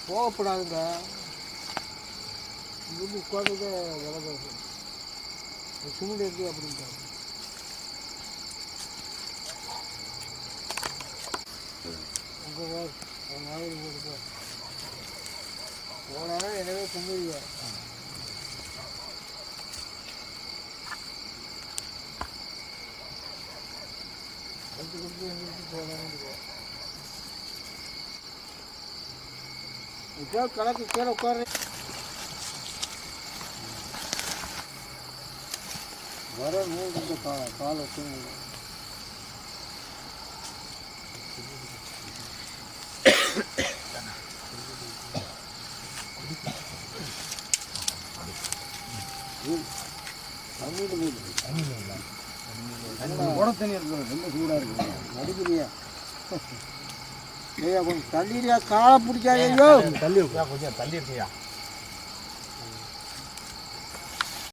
போகப்படாதுங்க. இங்கே உட்காந்துட்டு விலை பேசு சிமெண்ட் எடுத்து அப்படின்ட்டாங்க. உங்கள் மாதிரி போட்டு போனாலும் எனவே கும்பிடுங்க. கொடுத்து கொடுத்து எங்களுக்கு போகலான்னு இப்போ கணக்கு கீழே உட்காரு. வர மூணு காலை வச்சு தண்ணி இருக்கு, ரொம்ப சூடாக இருக்கு. அடிக்கிறியா ஐயா? கொஞ்சம் தள்ளிடியா, காலை பிடிக்காதோ. தள்ளி கொஞ்சம் தள்ளி இருக்கியா?